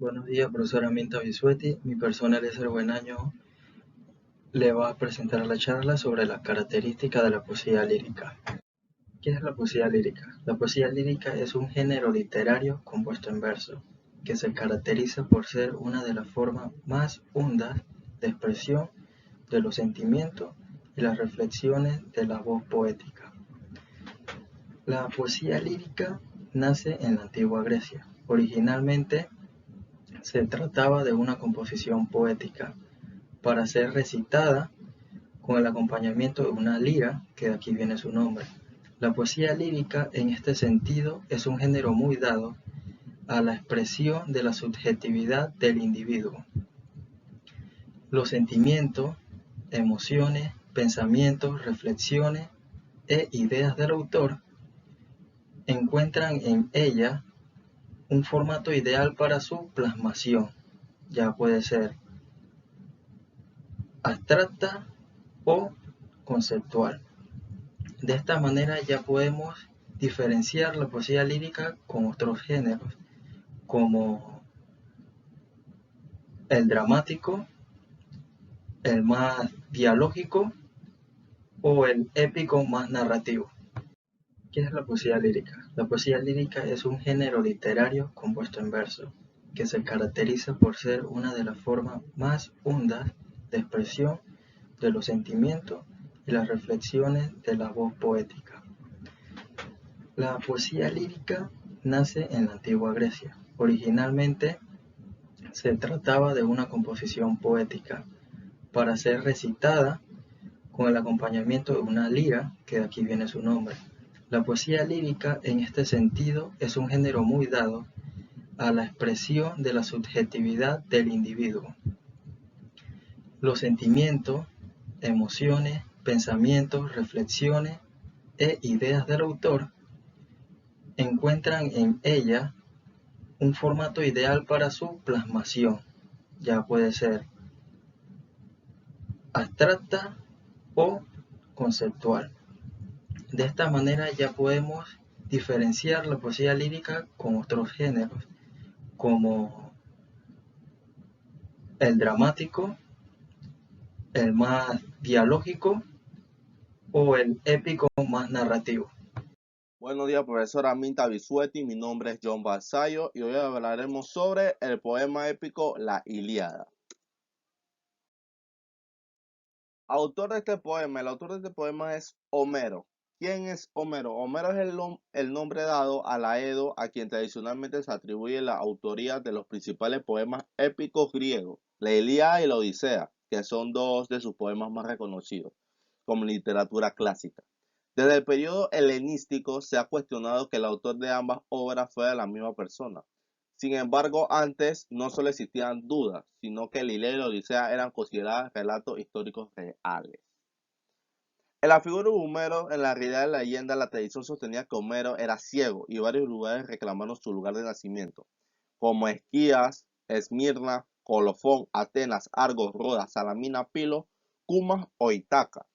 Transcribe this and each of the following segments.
Buenos días, profesora Minta Bisuetti. Mi persona Eliezer Buenaño le va a presentar la charla sobre las características de la poesía lírica. ¿Qué es la poesía lírica? La poesía lírica es un género literario compuesto en verso, que se caracteriza por ser una de las formas más hondas de expresión de los sentimientos y las reflexiones de la voz poética. La poesía lírica nace en la antigua Grecia. Originalmente se trataba de una composición poética para ser recitada con el acompañamiento de una lira, que de aquí viene su nombre. La poesía lírica, en este sentido, es un género muy dado a la expresión de la subjetividad del individuo. Los sentimientos, emociones, pensamientos, reflexiones e ideas del autor encuentran en ella un formato ideal para su plasmación. Ya puede ser abstracta o conceptual. De esta manera ya podemos diferenciar la poesía lírica con otros géneros, como el dramático, el más dialógico o el épico más narrativo. ¿Qué es la poesía lírica? La poesía lírica es un género literario compuesto en verso, que se caracteriza por ser una de las formas más hondas de expresión de los sentimientos y las reflexiones de la voz poética. La poesía lírica nace en la antigua Grecia. Originalmente se trataba de una composición poética para ser recitada con el acompañamiento de una lira, que de aquí viene su nombre. La poesía lírica, en este sentido, es un género muy dado a la expresión de la subjetividad del individuo. Los sentimientos, emociones, pensamientos, reflexiones e ideas del autor encuentran en ella un formato ideal para su plasmación. Ya puede ser abstracta o conceptual. De esta manera ya podemos diferenciar la poesía lírica con otros géneros, como el dramático, el más dialógico o el épico más narrativo. Buenos días, profesora Minta Bisuetti. Mi nombre es John Balsayo y hoy hablaremos sobre el poema épico La Ilíada. El autor de este poema es Homero. ¿Quién es Homero? Homero es el nombre dado a Laedo, a quien tradicionalmente se atribuye la autoría de los principales poemas épicos griegos, la Ilíada y la Odisea, que son dos de sus poemas más reconocidos como literatura clásica. Desde el periodo helenístico se ha cuestionado que el autor de ambas obras fuera la misma persona. Sin embargo, antes no solo existían dudas, sino que la Ilíada y la Odisea eran consideradas relatos históricos reales. En la figura de Homero, en la realidad de la leyenda, la tradición sostenía que Homero era ciego y varios lugares reclamaron su lugar de nacimiento, como Esquías, Esmirna, Colofón, Atenas, Argos, Rodas, Salamina, Pilo, Cumas o Ítaca.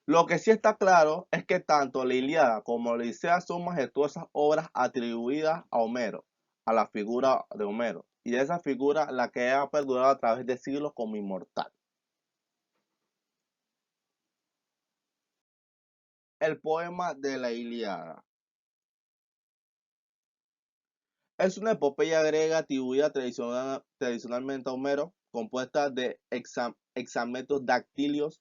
Lo que sí está claro es que tanto la Ilíada como la Odisea son majestuosas obras atribuidas a Homero, a la figura de Homero, y de esa figura la que ha perdurado a través de siglos como inmortal. El poema de la Ilíada es una epopeya griega atribuida tradicionalmente a Homero, compuesta de hexametros dactilios.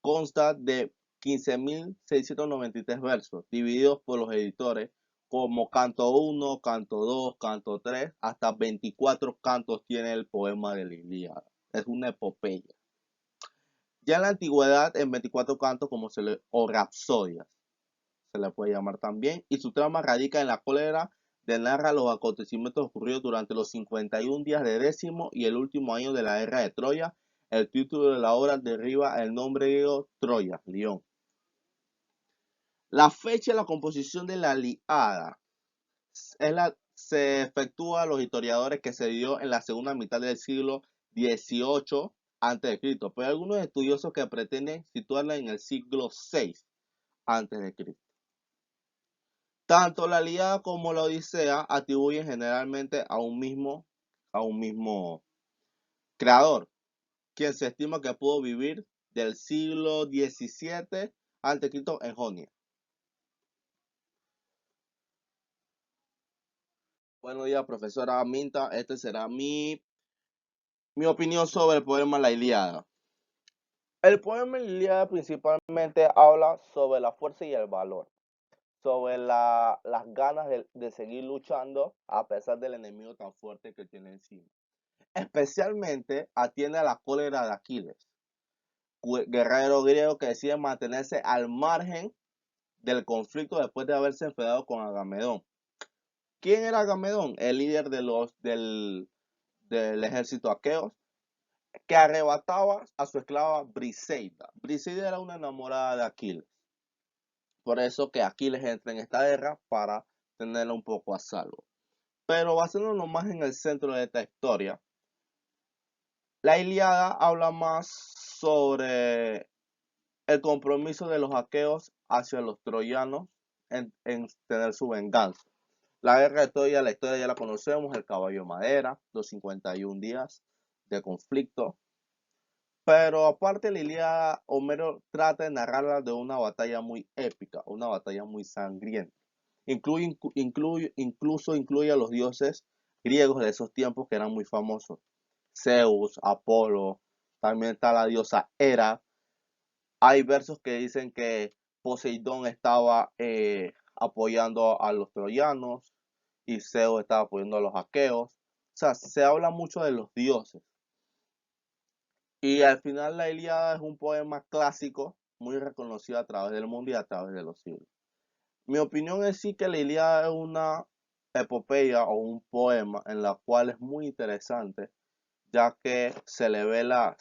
Consta de 15.693 versos, divididos por los editores como canto 1, canto 2, canto 3, hasta 24 cantos tiene el poema de la Ilíada. Es una epopeya. Ya en la antigüedad, en 24 cantos, o rapsodias, se le puede llamar también, y su trama radica en la cólera de narra los acontecimientos ocurridos durante los 51 días de décimo y el último año de la guerra de Troya. El título de la obra deriva el nombre griego Troya, León. La fecha de la composición de la Ilíada se efectúa a los historiadores que se dio en la segunda mitad del siglo XVIII a.C., pero hay algunos estudiosos que pretenden situarla en el siglo VI a.C. Tanto la Ilíada como la Odisea atribuyen generalmente a un mismo creador, quien se estima que pudo vivir del siglo XVII a.C. en Jonia. Buenos días, profesora Minta. Este será mi opinión sobre el poema La Ilíada. El poema La Ilíada principalmente habla sobre la fuerza y el valor, sobre las ganas de seguir luchando a pesar del enemigo tan fuerte que tiene encima. Especialmente atiende a la cólera de Aquiles, guerrero griego que decide mantenerse al margen del conflicto después de haberse enfrentado con Agamedón. ¿Quién era Agamedón? El líder del ejército aqueo, que arrebataba a su esclava Briseida. Briseida era una enamorada de Aquiles. Por eso que Aquiles entra en esta guerra para tenerla un poco a salvo. Pero basándonos más en el centro de esta historia, la Ilíada habla más sobre el compromiso de los aqueos hacia los troyanos en tener su venganza. La guerra de Troya, la historia ya la conocemos, el caballo de madera, los 51 días de conflicto. Pero aparte de la Ilíada, Homero trata de narrarla de una batalla muy épica, una batalla muy sangrienta. Incluso incluye a los dioses griegos de esos tiempos que eran muy famosos. Zeus, Apolo, también está la diosa Hera. Hay versos que dicen que Poseidón estaba apoyando a los troyanos y Zeus estaba apoyando a los aqueos. O sea, se habla mucho de los dioses. Y al final la Ilíada es un poema clásico, muy reconocido a través del mundo y a través de los siglos. Mi opinión es sí que la Ilíada es una epopeya o un poema en la cual es muy interesante, ya que se le ve la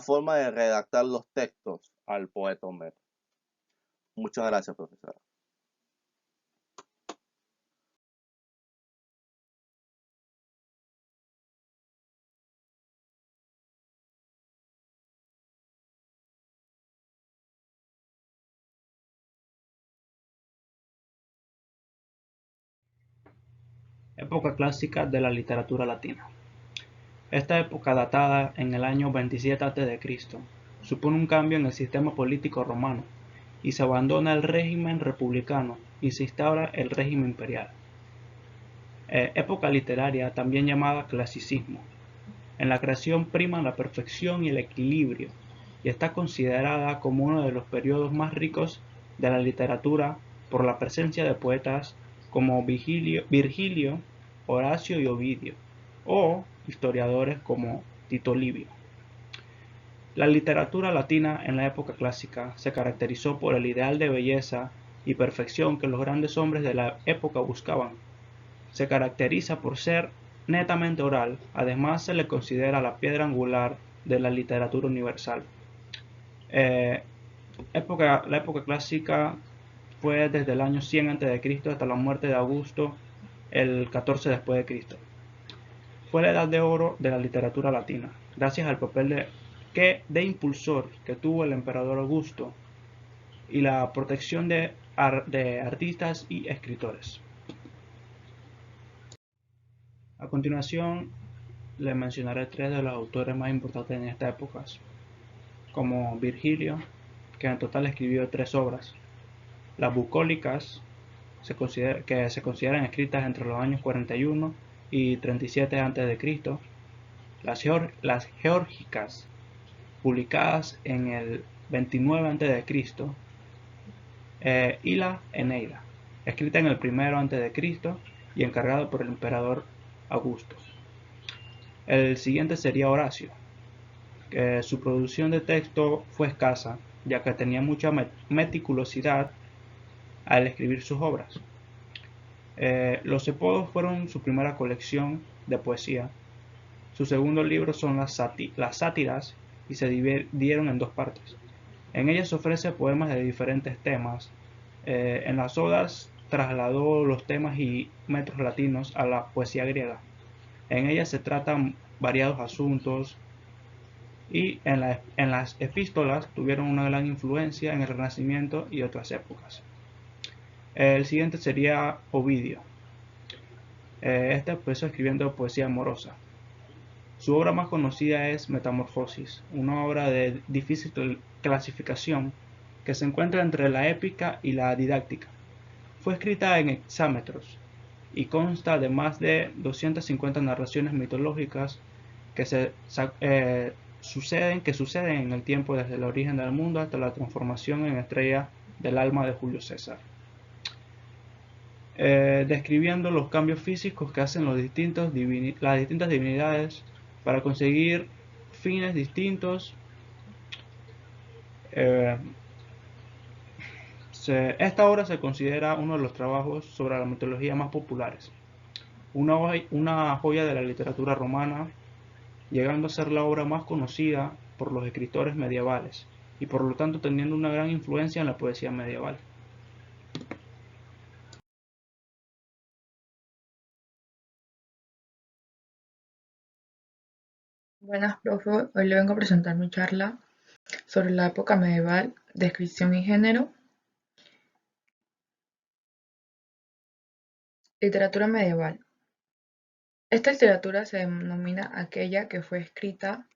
forma de redactar los textos al poeta Homero. Muchas gracias, profesora. Época clásica de la literatura latina. Esta época, datada en el año 27 a.C., supone un cambio en el sistema político romano y se abandona el régimen republicano y se instaura el régimen imperial. Época literaria también llamada clasicismo. En la creación priman la perfección y el equilibrio y está considerada como uno de los periodos más ricos de la literatura por la presencia de poetas como Virgilio, Horacio y Ovidio, o historiadores como Tito Livio. La literatura latina en la época clásica se caracterizó por el ideal de belleza y perfección que los grandes hombres de la época buscaban. Se caracteriza por ser netamente oral, además se le considera la piedra angular de la literatura universal. La época clásica fue desde el año 100 a.C. hasta la muerte de Augusto el 14 después de Cristo. Fue la edad de oro de la literatura latina, gracias al papel de impulsor que tuvo el emperador Augusto y la protección de artistas y escritores. A continuación, les mencionaré tres de los autores más importantes en esta época, como Virgilio, que en total escribió 3 obras, las bucólicas, que se consideran escritas entre los años 41 y 37 a.C., las geórgicas, publicadas en el 29 a.C., y la Eneida, escrita en el 1 a.C. y encargada por el emperador Augusto. El siguiente sería Horacio, que su producción de texto fue escasa, ya que tenía mucha meticulosidad al escribir sus obras. Los Epodos fueron su primera colección de poesía. Su segundo libro son las sátiras y se dividieron en 2 partes. En ellas ofrece poemas de diferentes temas. En las odas trasladó los temas y metros latinos a la poesía griega. En ellas se tratan variados asuntos y en las epístolas tuvieron una gran influencia en el Renacimiento y otras épocas. El siguiente sería Ovidio. Este empezó escribiendo poesía amorosa. Su obra más conocida es Metamorfosis, una obra de difícil clasificación que se encuentra entre la épica y la didáctica. Fue escrita en hexámetros y consta de más de 250 narraciones mitológicas que suceden en el tiempo desde el origen del mundo hasta la transformación en estrella del alma de Julio César, describiendo los cambios físicos que hacen las distintas divinidades para conseguir fines distintos. Esta obra se considera uno de los trabajos sobre la mitología más populares, una joya de la literatura romana, llegando a ser la obra más conocida por los escritores medievales y por lo tanto teniendo una gran influencia en la poesía medieval. Buenas, profe. Hoy le vengo a presentar mi charla sobre la época medieval, descripción y género. Literatura medieval. Esta literatura se denomina aquella que fue escrita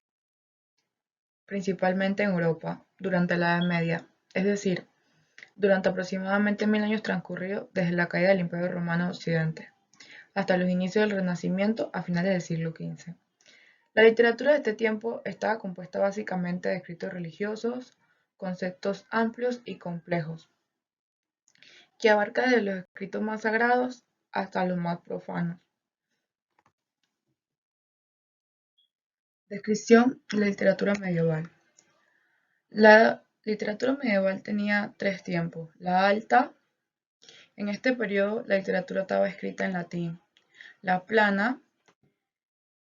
principalmente en Europa durante la Edad Media, es decir, durante aproximadamente 1000 años transcurridos desde la caída del Imperio Romano de Occidente hasta los inicios del Renacimiento a finales del siglo XV. La literatura de este tiempo estaba compuesta básicamente de escritos religiosos, conceptos amplios y complejos, que abarca desde los escritos más sagrados hasta los más profanos. Descripción de la literatura medieval. La literatura medieval tenía tres tiempos. La alta, en este periodo la literatura estaba escrita en latín. La plana,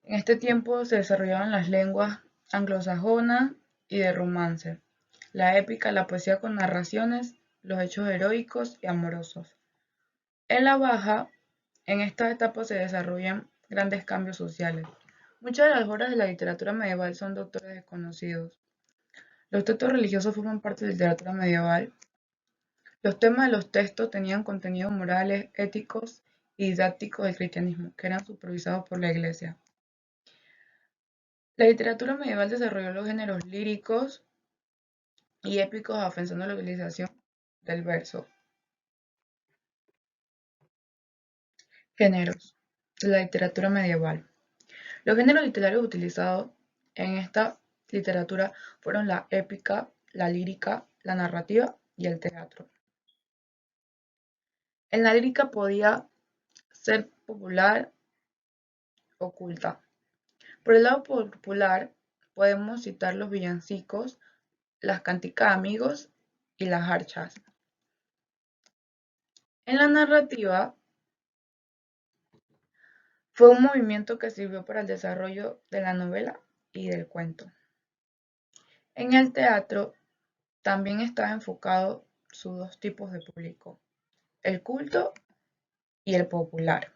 en este tiempo se desarrollaban las lenguas anglosajona y de romance. La épica, la poesía con narraciones, los hechos heroicos y amorosos. En la baja, en esta etapa se desarrollan grandes cambios sociales. Muchas de las obras de la literatura medieval son de autores desconocidos. Los textos religiosos forman parte de la literatura medieval. Los temas de los textos tenían contenidos morales, éticos y didácticos del cristianismo, que eran supervisados por la Iglesia. La literatura medieval desarrolló los géneros líricos y épicos afianzando la utilización del verso. Géneros de la literatura medieval. Los géneros literarios utilizados en esta literatura fueron la épica, la lírica, la narrativa y el teatro. En la lírica podía ser popular o culta. Por el lado popular podemos citar los villancicos, las canticas de amigos y las jarchas. En la narrativa fue un movimiento que sirvió para el desarrollo de la novela y del cuento. En el teatro también estaba enfocado sus dos tipos de público, el culto y el popular.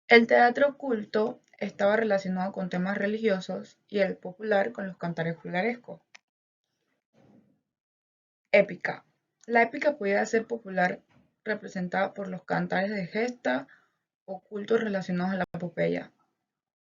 El teatro culto estaba relacionado con temas religiosos y el popular con los cantares folclorescos. Épica. La épica podía ser popular representada por los cantares de gesta o cultos relacionados a la epopeya.